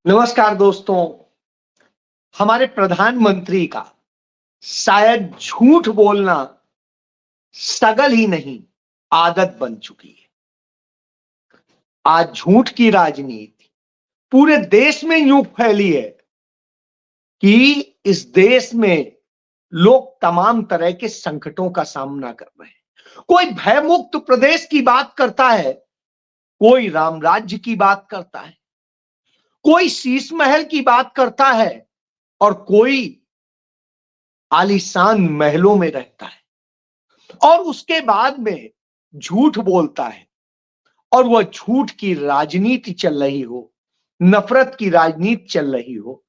नमस्कार दोस्तों। हमारे प्रधानमंत्री का शायद झूठ बोलना सगल ही नहीं, आदत बन चुकी है। आज झूठ की राजनीति पूरे देश में यूं फैली है कि इस देश में लोग तमाम तरह के संकटों का सामना कर रहे हैं। कोई भयमुक्त प्रदेश की बात करता है, कोई राम राज्य की बात करता है, कोई शीश महल की बात करता है और कोई आलीशान महलों में रहता है और उसके बाद में झूठ बोलता है। और वह झूठ की राजनीति चल रही हो, नफरत की राजनीति चल रही हो,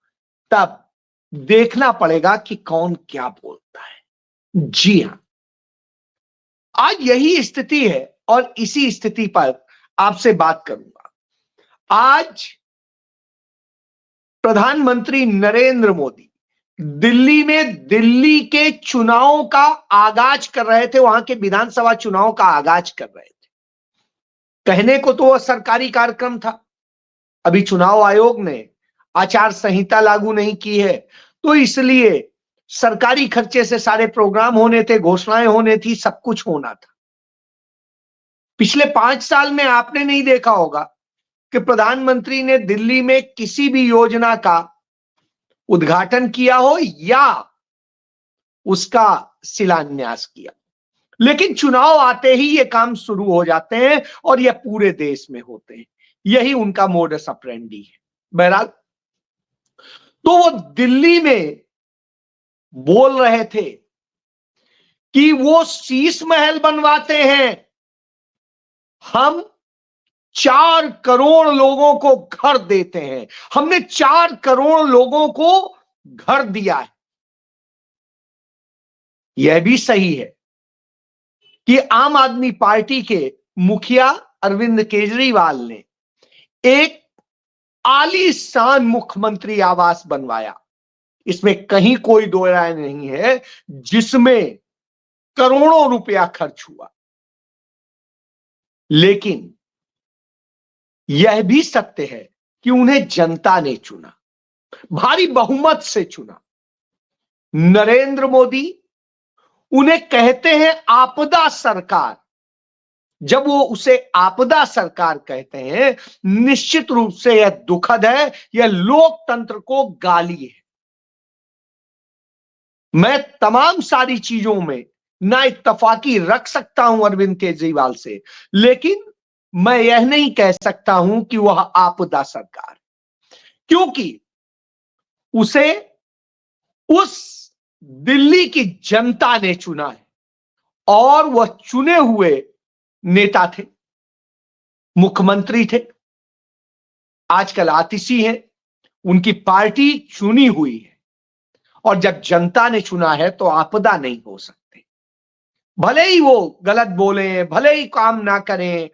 तब देखना पड़ेगा कि कौन क्या बोलता है। जी हां, आज यही स्थिति है और इसी स्थिति पर आपसे बात करूंगा। आज प्रधानमंत्री नरेंद्र मोदी दिल्ली में दिल्ली के चुनावों का आगाज कर रहे थे, वहां के विधानसभा चुनाव का आगाज कर रहे थे। कहने को तो वह सरकारी कार्यक्रम था, अभी चुनाव आयोग ने आचार संहिता लागू नहीं की है, तो इसलिए सरकारी खर्चे से सारे प्रोग्राम होने थे, घोषणाएं होने थी, सब कुछ होना था। पिछले 5 साल में आपने नहीं देखा होगा कि प्रधानमंत्री ने दिल्ली में किसी भी योजना का उद्घाटन किया हो या उसका शिलान्यास किया। लेकिन चुनाव आते ही ये काम शुरू हो जाते हैं और ये पूरे देश में होते हैं। यही उनका मोडस ऑपरेंडी है। बहरहाल, तो वो दिल्ली में बोल रहे थे कि वो शीश महल बनवाते हैं, हम 4 करोड़ लोगों को घर देते हैं, हमने 4 करोड़ लोगों को घर दिया है। यह भी सही है कि आम आदमी पार्टी के मुखिया अरविंद केजरीवाल ने एक आलीशान मुख्यमंत्री आवास बनवाया, इसमें कहीं कोई दो राय नहीं है, जिसमें करोड़ों रुपया खर्च हुआ। लेकिन यह भी सत्य है कि उन्हें जनता ने चुना, भारी बहुमत से चुना। नरेंद्र मोदी उन्हें कहते हैं आपदा सरकार। जब वो उसे आपदा सरकार कहते हैं, निश्चित रूप से यह दुखद है, यह लोकतंत्र को गाली है। मैं तमाम सारी चीजों में ना इत्तफाकी रख सकता हूं अरविंद केजरीवाल से, लेकिन मैं यह नहीं कह सकता हूं कि वह आपदा सरकार, क्योंकि उसे उस दिल्ली की जनता ने चुना है और वह चुने हुए नेता थे, मुख्यमंत्री थे, आजकल आतिशी हैं, उनकी पार्टी चुनी हुई है। और जब जनता ने चुना है तो आपदा नहीं हो सकते। भले ही वो गलत बोले, भले ही काम ना करें,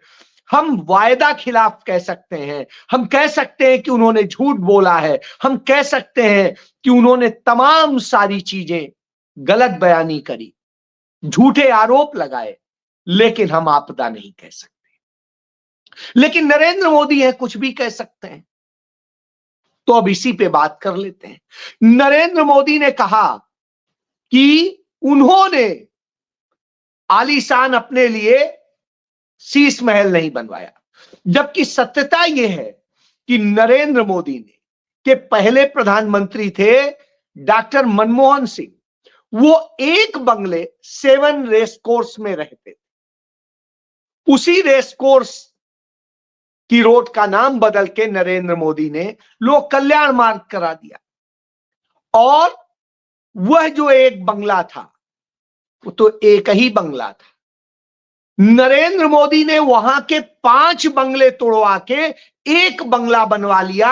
हम वायदा खिलाफ कह सकते हैं, हम कह सकते हैं कि उन्होंने झूठ बोला है, हम कह सकते हैं कि उन्होंने तमाम सारी चीजें गलत बयानी करी, झूठे आरोप लगाए, लेकिन हम आपदा नहीं कह सकते। लेकिन नरेंद्र मोदी है, कुछ भी कह सकते हैं। तो अब इसी पे बात कर लेते हैं। नरेंद्र मोदी ने कहा कि उन्होंने आलीशान अपने लिए शीश महल नहीं बनवाया, जबकि सत्यता यह है कि नरेंद्र मोदी ने के पहले प्रधानमंत्री थे डॉक्टर मनमोहन सिंह, वो एक बंगले 7 रेस कोर्स में रहते थे। उसी रेस कोर्स की रोड का नाम बदल के नरेंद्र मोदी ने लोक कल्याण मार्ग करा दिया, और वह जो एक बंगला था वो तो एक ही बंगला था। नरेंद्र मोदी ने वहां के 5 बंगले तोड़वा के एक बंगला बनवा लिया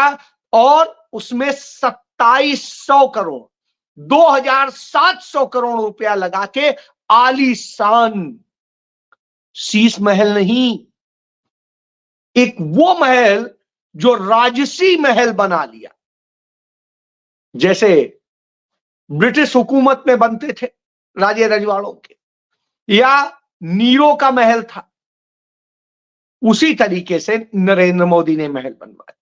और उसमें 2700 करोड़ 2700 करोड़ रुपया लगा के आलीशान शीश महल नहीं, एक वो महल जो राजसी महल बना लिया, जैसे ब्रिटिश हुकूमत में बनते थे राजे रजवाड़ों के, या नीरो का महल था, उसी तरीके से नरेंद्र मोदी ने महल बनवाया।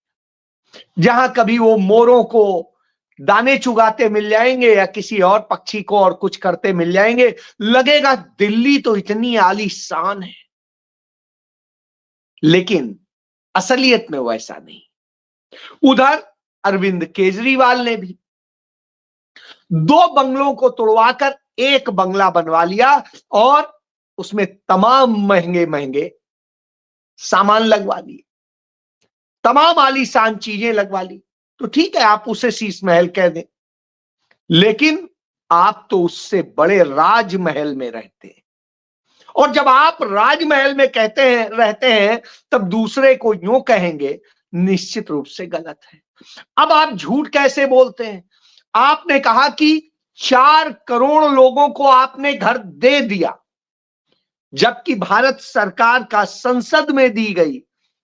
जहां कभी वो मोरों को दाने चुगाते मिल जाएंगे या किसी और पक्षी को और कुछ करते मिल जाएंगे, लगेगा दिल्ली तो इतनी आलीशान है। लेकिन असलियत में वैसा नहीं। उधर अरविंद केजरीवाल ने भी 2 बंगलों को तोड़वाकर एक बंगला बनवा लिया और उसमें तमाम महंगे महंगे सामान लगवा लिए, तमाम आलीशान चीजें लगवा ली। तो ठीक है, आप उसे शीश महल कह दें, लेकिन आप तो उससे बड़े राजमहल में रहते हैं। और जब आप राजमहल में रहते हैं, तब दूसरे को यूं कहेंगे, निश्चित रूप से गलत है। अब आप झूठ कैसे बोलते हैं? आपने कहा कि 4 करोड़ लोगों को आपने घर दे दिया, जबकि भारत सरकार का संसद में दी गई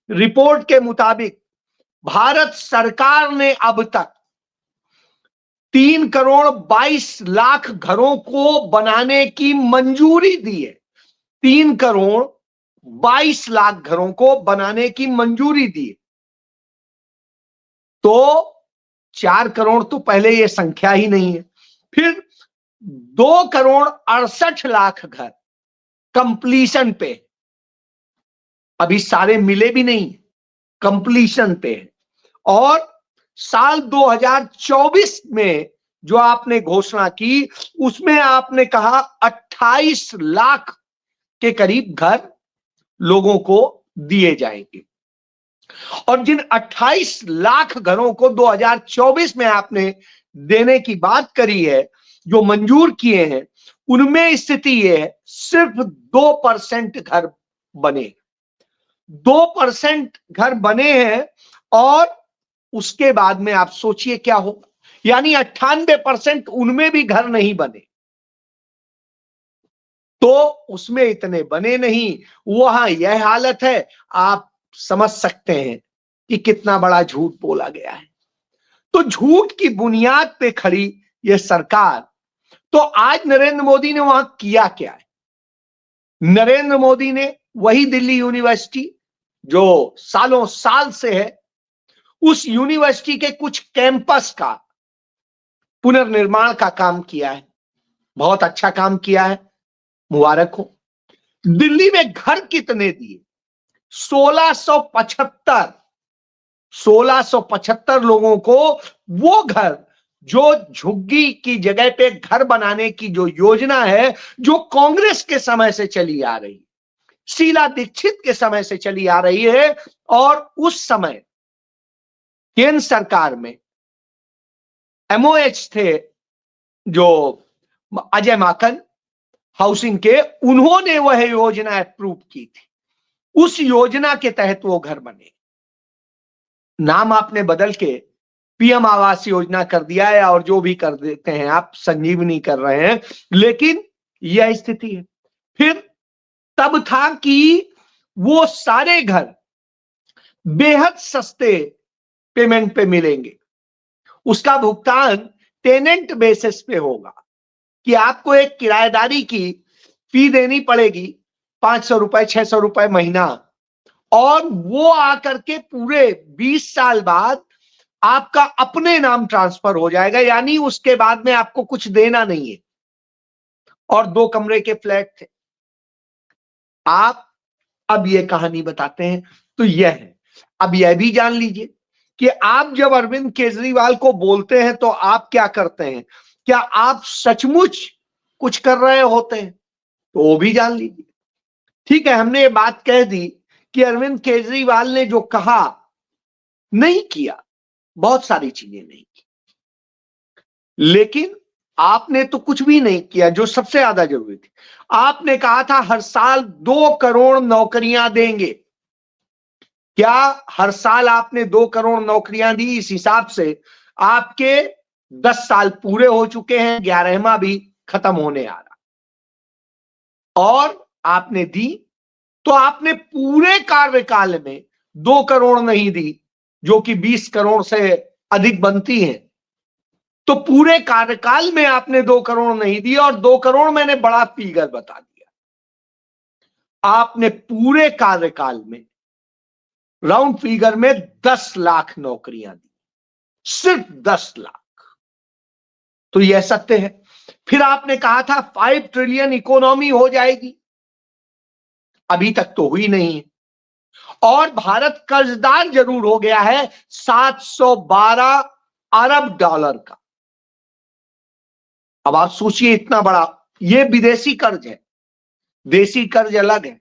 रिपोर्ट के मुताबिक भारत सरकार ने अब तक 3 करोड़ 22 लाख घरों को बनाने की मंजूरी दी है। 3 करोड़ 22 लाख घरों को बनाने की मंजूरी दी है। तो 4 करोड़ तो पहले ये संख्या ही नहीं है। फिर 2 करोड़ 68 लाख घर कंप्लीशन पे, अभी सारे मिले भी नहीं, कंप्लीशन पे है। और साल 2024 में जो आपने घोषणा की, उसमें आपने कहा 28 लाख के करीब घर लोगों को दिए जाएंगे। और जिन 28 लाख घरों को 2024 में आपने देने की बात करी है, जो मंजूर किए हैं, उनमें स्थिति यह है सिर्फ 2% घर बने। 2% घर बने हैं और उसके बाद में आप सोचिए क्या होगा, यानी 98% उनमें भी घर नहीं बने। तो उसमें इतने बने नहीं, वहां यह हालत है। आप समझ सकते हैं कि कितना बड़ा झूठ बोला गया है। तो झूठ की बुनियाद पे खड़ी यह सरकार। तो आज नरेंद्र मोदी ने वहां किया क्या है? नरेंद्र मोदी ने वही दिल्ली यूनिवर्सिटी जो सालों साल से है, उस यूनिवर्सिटी के कुछ कैंपस का पुनर्निर्माण का काम किया है। बहुत अच्छा काम किया है, मुबारक हो। दिल्ली में घर कितने दिए? 1675 लोगों को वो घर, जो झुग्गी की जगह पे घर बनाने की जो योजना है, जो कांग्रेस के समय से चली आ रही, शीला दीक्षित के समय से चली आ रही है, और उस समय केंद्र सरकार में एमओएच थे जो अजय माकन हाउसिंग के, उन्होंने वह योजना अप्रूव की थी। उस योजना के तहत वो घर बने। नाम आपने बदल के पीएम आवास योजना कर दिया है, और जो भी कर देते हैं आप, संजीवनी कर रहे हैं, लेकिन यह स्थिति है। फिर तब था कि वो सारे घर बेहद सस्ते पेमेंट पे मिलेंगे। उसका भुगतान टेनेंट बेसिस पे होगा, कि आपको एक किराएदारी की फी देनी पड़ेगी, 500 रुपए 600 रुपए महीना, और वो आकर के पूरे 20 साल बाद आपका अपने नाम ट्रांसफर हो जाएगा, यानी उसके बाद में आपको कुछ देना नहीं है। और 2 कमरे के फ्लैट थे। आप अब ये कहानी बताते हैं, तो यह है। अब यह भी जान लीजिए कि आप जब अरविंद केजरीवाल को बोलते हैं तो आप क्या करते हैं, क्या आप सचमुच कुछ कर रहे होते हैं? तो वो भी जान लीजिए। ठीक है, हमने ये बात कह दी कि अरविंद केजरीवाल ने जो कहा नहीं किया, बहुत सारी चीजें नहीं की, लेकिन आपने तो कुछ भी नहीं किया जो सबसे ज्यादा जरूरी थी। आपने कहा था हर साल 2 करोड़ नौकरियां देंगे। क्या हर साल आपने 2 करोड़ नौकरियां दी? इस हिसाब से आपके 10 साल पूरे हो चुके हैं, 11वां भी खत्म होने आ रहा, और आपने दी। तो आपने पूरे कार्यकाल में 2 करोड़ नहीं दी, जो कि 20 करोड़ से अधिक बनती है। तो पूरे कार्यकाल में आपने 2 करोड़ नहीं दी, और 2 करोड़ मैंने बड़ा फिगर बता दिया। आपने पूरे कार्यकाल में राउंड फिगर में 10 लाख नौकरियां दी, सिर्फ 10 लाख। तो यह सत्य है। फिर आपने कहा था 5 ट्रिलियन इकोनॉमी हो जाएगी, अभी तक तो हुई नहीं है। और भारत कर्जदार जरूर हो गया है 712 अरब डॉलर का। अब आप सोचिए, इतना बड़ा, यह विदेशी कर्ज है, देशी कर्ज अलग है।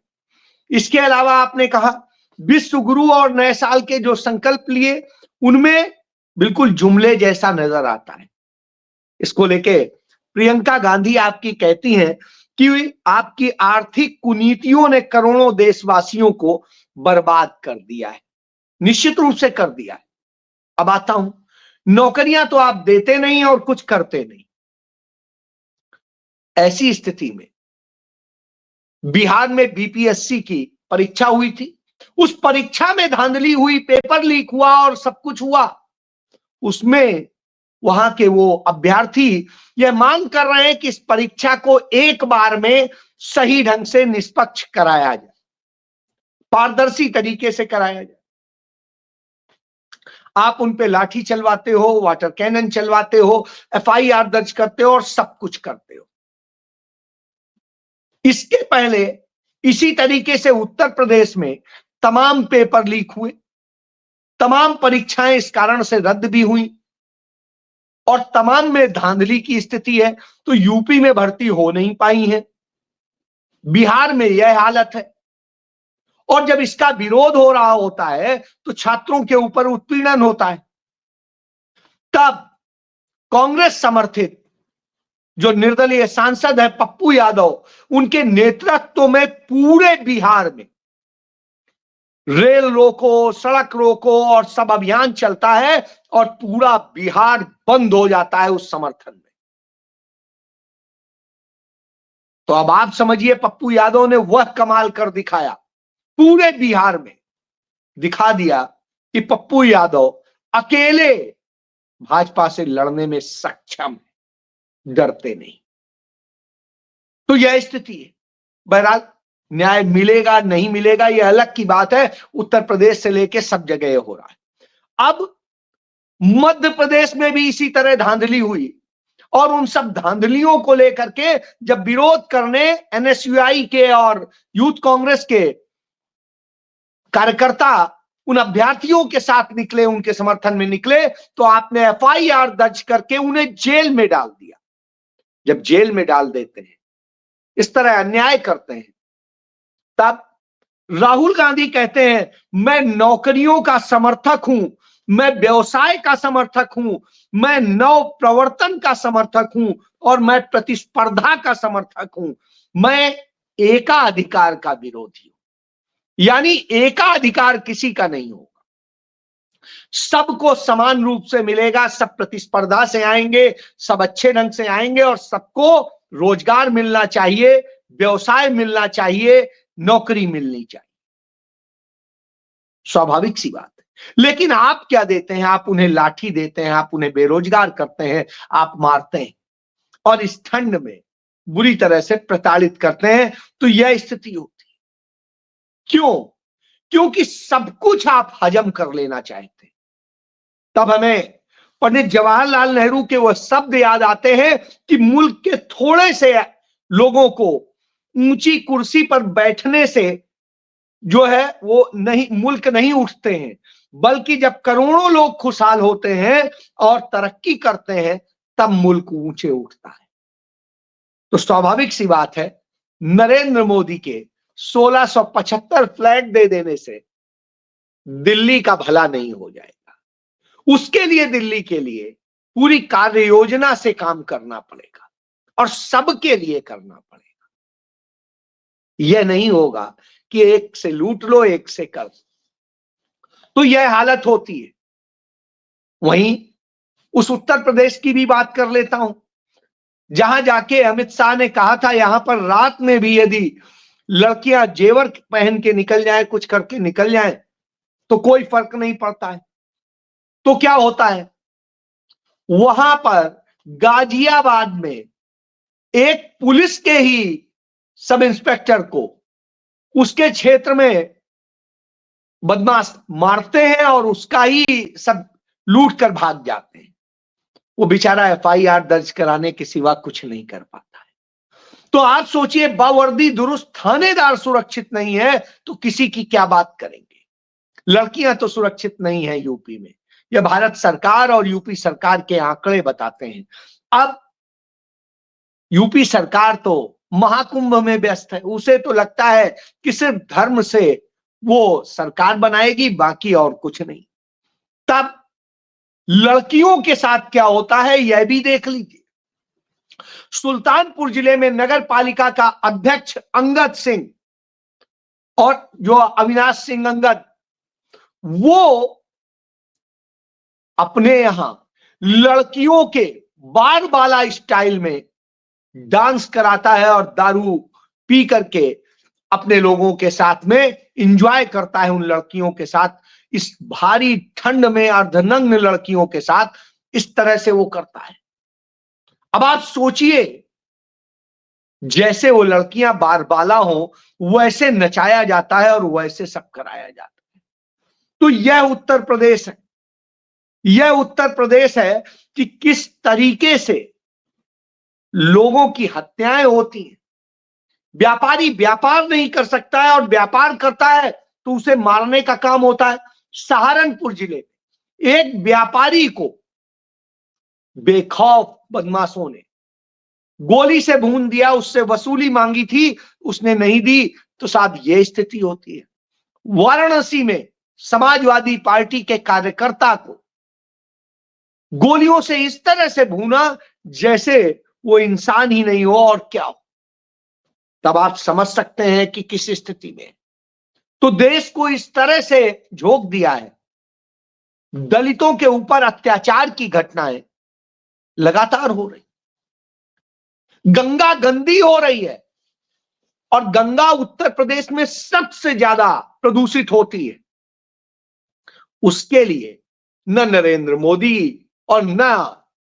इसके अलावा आपने कहा विश्व गुरु और नए साल के जो संकल्प लिए उनमें बिल्कुल जुमले जैसा नजर आता है। इसको लेके प्रियंका गांधी आपकी कहती हैं कि आपकी आर्थिक कुनीतियों ने करोड़ों देशवासियों को बर्बाद कर दिया है। निश्चित रूप से कर दिया है। अब आता हूं, नौकरियां तो आप देते नहीं और कुछ करते नहीं। ऐसी स्थिति में बिहार में बीपीएससी की परीक्षा हुई थी, उस परीक्षा में धांधली हुई, पेपर लीक हुआ और सब कुछ हुआ। उसमें वहां के वो अभ्यर्थी यह मांग कर रहे हैं कि इस परीक्षा को एक बार में सही ढंग से निष्पक्ष कराया जाए, पारदर्शी तरीके से कराया जाए। आप उन पे लाठी चलवाते हो, वाटर कैनन चलवाते हो, एफआईआर दर्ज करते हो और सब कुछ करते हो। इसके पहले इसी तरीके से उत्तर प्रदेश में तमाम पेपर लीक हुए, तमाम परीक्षाएं इस कारण से रद्द भी हुई और तमाम में धांधली की स्थिति है, तो यूपी में भर्ती हो नहीं पाई है। बिहार में यह हालत है। और जब इसका विरोध हो रहा होता है तो छात्रों के ऊपर उत्पीड़न होता है। तब कांग्रेस समर्थित जो निर्दलीय सांसद है पप्पू यादव, उनके नेतृत्व में पूरे बिहार में रेल रोको, सड़क रोको और सब अभियान चलता है और पूरा बिहार बंद हो जाता है उस समर्थन में। तो अब आप समझिए, पप्पू यादव ने वह कमाल कर दिखाया, पूरे बिहार में दिखा दिया कि पप्पू यादव अकेले भाजपा से लड़ने में सक्षम है, डरते नहीं। तो यह स्थिति है। बहरहाल न्याय मिलेगा नहीं मिलेगा यह अलग की बात है। उत्तर प्रदेश से लेकर सब जगह हो रहा है। अब मध्य प्रदेश में भी इसी तरह धांधली हुई और उन सब धांधलियों को लेकर के जब विरोध करने एनएसयूआई के और यूथ कांग्रेस के कार्यकर्ता उन अभ्यर्थियों के साथ निकले, उनके समर्थन में निकले, तो आपने एफआईआर दर्ज करके उन्हें जेल में डाल दिया। जब जेल में डाल देते हैं, इस तरह अन्याय करते हैं, तब राहुल गांधी कहते हैं मैं नौकरियों का समर्थक हूं, मैं व्यवसाय का समर्थक हूं, मैं नव प्रवर्तन का समर्थक हूं और मैं प्रतिस्पर्धा का समर्थक हूं, मैं एकाधिकार का विरोधी हूं। यानी एकाधिकार किसी का नहीं होगा, सबको समान रूप से मिलेगा, सब प्रतिस्पर्धा से आएंगे, सब अच्छे ढंग से आएंगे और सबको रोजगार मिलना चाहिए, व्यवसाय मिलना चाहिए, नौकरी मिलनी चाहिए। स्वाभाविक सी बात है। लेकिन आप क्या देते हैं? आप उन्हें लाठी देते हैं, आप उन्हें बेरोजगार करते हैं, आप मारते हैं और इस ठंड में बुरी तरह से प्रताड़ित करते हैं। तो यह स्थिति होती है। क्यों? क्योंकि सब कुछ आप हजम कर लेना चाहते हैं। तब हमें पंडित जवाहरलाल नेहरू के वह शब्द याद आते हैं कि मुल्क के थोड़े से लोगों को ऊंची कुर्सी पर बैठने से जो है वो नहीं, मुल्क नहीं उठते हैं, बल्कि जब करोड़ों लोग खुशहाल होते हैं और तरक्की करते हैं तब मुल्क ऊंचे उठता है। तो स्वाभाविक सी बात है, नरेंद्र मोदी के 1675 फ्लैट दे देने से दिल्ली का भला नहीं हो जाएगा। उसके लिए दिल्ली के लिए पूरी कार्य योजना से काम करना पड़ेगा और सबके लिए करना पड़ेगा। यह नहीं होगा कि एक से लूट लो, एक से कर। तो यह हालत होती है। वहीं उस उत्तर प्रदेश की भी बात कर लेता हूं, जहां जाके अमित शाह ने कहा था यहां पर रात में भी यदि लड़कियां जेवर पहन के निकल जाएं, कुछ करके निकल जाएं, तो कोई फर्क नहीं पड़ता है। तो क्या होता है, वहां पर गाजियाबाद में एक पुलिस के ही सब इंस्पेक्टर को उसके क्षेत्र में बदमाश मारते हैं और उसका ही सब लूट कर भाग जाते हैं। वो बेचारा FIR दर्ज कराने के सिवा कुछ नहीं कर पाता है। तो आप सोचिए, बावर्दी दुरुस्त थानेदार सुरक्षित नहीं है तो किसी की क्या बात करेंगे। लड़कियां तो सुरक्षित नहीं है यूपी में, यह भारत सरकार और यूपी सरकार के आंकड़े बताते हैं। अब यूपी सरकार तो महाकुंभ में व्यस्त है, उसे तो लगता है कि सिर्फ धर्म से वो सरकार बनाएगी, बाकी और कुछ नहीं। तब लड़कियों के साथ क्या होता है यह भी देख लीजिए। सुल्तानपुर जिले में नगर पालिका का अध्यक्ष अंगद सिंह और जो अविनाश सिंह अंगद, वो अपने यहां लड़कियों के बार बाला स्टाइल में डांस कराता है और दारू पी करके अपने लोगों के साथ में एंजॉय करता है। उन लड़कियों के साथ, इस भारी ठंड में अर्धनग्न लड़कियों के साथ इस तरह से वो करता है। अब आप सोचिए, जैसे वो लड़कियां बारबाला हो वैसे नचाया जाता है और वैसे सब कराया जाता है। तो यह उत्तर प्रदेश है, यह उत्तर प्रदेश है कि किस तरीके से लोगों की हत्याएं होती हैं। व्यापारी व्यापार नहीं कर सकता है और व्यापार करता है तो उसे मारने का काम होता है। सहारनपुर जिले में एक व्यापारी को बेखौफ बदमाशों ने गोली से भून दिया। उससे वसूली मांगी थी, उसने नहीं दी, तो साहब यह स्थिति होती है। वाराणसी में समाजवादी पार्टी के कार्यकर्ता को गोलियों से इस तरह से भूना जैसे वो इंसान ही नहीं हो और क्या हो। तब आप समझ सकते हैं कि किस स्थिति में। तो देश को इस तरह से झोंक दिया है। दलितों के ऊपर अत्याचार की घटनाएं लगातार हो रही, गंगा गंदी हो रही है और गंगा उत्तर प्रदेश में सबसे ज्यादा प्रदूषित होती है। उसके लिए न नरेंद्र मोदी और न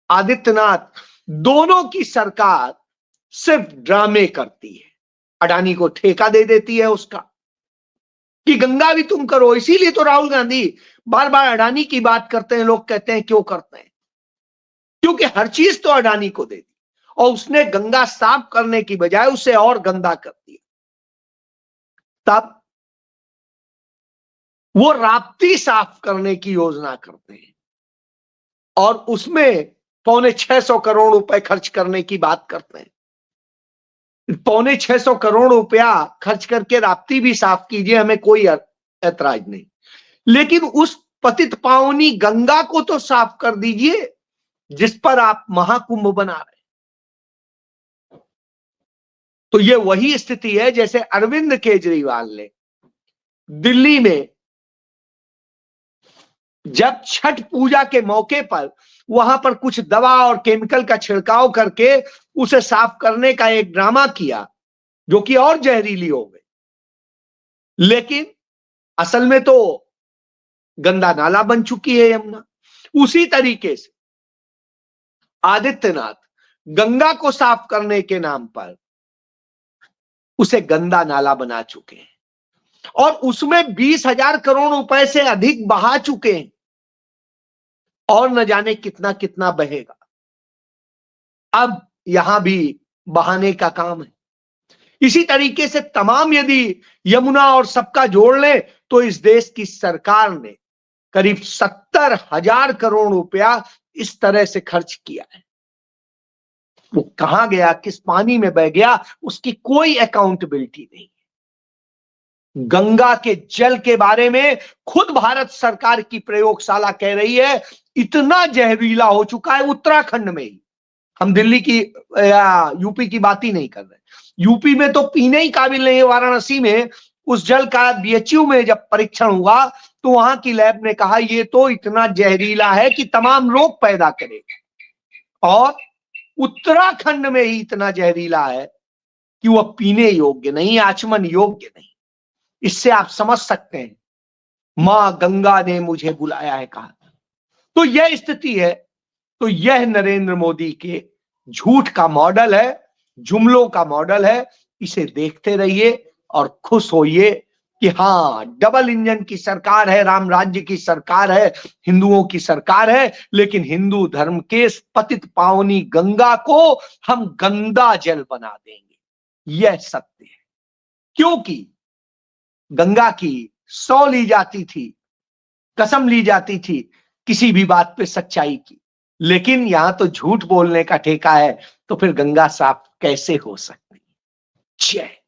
आदित्यनाथ, दोनों की सरकार सिर्फ ड्रामे करती है। अडानी को ठेका दे देती है उसका कि गंगा भी तुम करो। इसीलिए तो राहुल गांधी बार बार अडानी की बात करते हैं। लोग कहते हैं क्यों करते हैं, क्योंकि हर चीज तो अडानी को दे दी और उसने गंगा साफ करने की बजाय उसे और गंदा कर दिया। तब वो राप्ती साफ करने की योजना करते हैं और उसमें 650 करोड़ रुपए खर्च करने की बात करते हैं। 650 करोड़ रुपया खर्च करके राप्ती भी साफ कीजिए, हमें कोई ऐतराज नहीं, लेकिन उस पतित पावनी गंगा को तो साफ कर दीजिए जिस पर आप महाकुंभ बना रहे। तो ये वही स्थिति है जैसे अरविंद केजरीवाल ने दिल्ली में जब छठ पूजा के मौके पर वहां पर कुछ दवा और केमिकल का छिड़काव करके उसे साफ करने का एक ड्रामा किया जो कि और जहरीली हो गई। लेकिन असल में तो गंदा नाला बन चुकी है यमुना। उसी तरीके से आदित्यनाथ गंगा को साफ करने के नाम पर उसे गंदा नाला बना चुके हैं और उसमें 20,000 करोड़ रुपए से अधिक बहा चुके हैं और न जाने कितना कितना बहेगा। अब यहां भी बहाने का काम है। इसी तरीके से तमाम यदि यमुना और सबका जोड़ ले तो इस देश की सरकार ने करीब 70,000 करोड़ रुपया इस तरह से खर्च किया है। वो कहां गया, किस पानी में बह गया, उसकी कोई अकाउंटेबिलिटी नहीं है। गंगा के जल के बारे में खुद भारत सरकार की प्रयोगशाला कह रही है इतना जहरीला हो चुका है उत्तराखंड में ही। हम दिल्ली की या यूपी की बात ही नहीं कर रहे। यूपी में तो पीने ही काबिल नहीं है। वाराणसी में उस जल का BHU में जब परीक्षण हुआ तो वहां की लैब ने कहा ये तो इतना जहरीला है कि तमाम रोग पैदा करेगा। और उत्तराखंड में ही इतना जहरीला है कि वह पीने योग्य नहीं, आचमन योग्य नहीं। इससे आप समझ सकते हैं मां गंगा ने मुझे बुलाया है कहा। तो यह स्थिति है। तो यह नरेंद्र मोदी के झूठ का मॉडल है, जुमलों का मॉडल है। इसे देखते रहिए और खुश होइए कि हाँ, डबल इंजन की सरकार है, राम राज्य की सरकार है, हिंदुओं की सरकार है, लेकिन हिंदू धर्म के पतित पावनी गंगा को हम गंगा जल बना देंगे। यह सत्य है, क्योंकि गंगा की सौ ली जाती थी, कसम ली जाती थी किसी भी बात पे सच्चाई की, लेकिन यहां तो झूठ बोलने का ठेका है, तो फिर गंगा साफ कैसे हो सकती? जय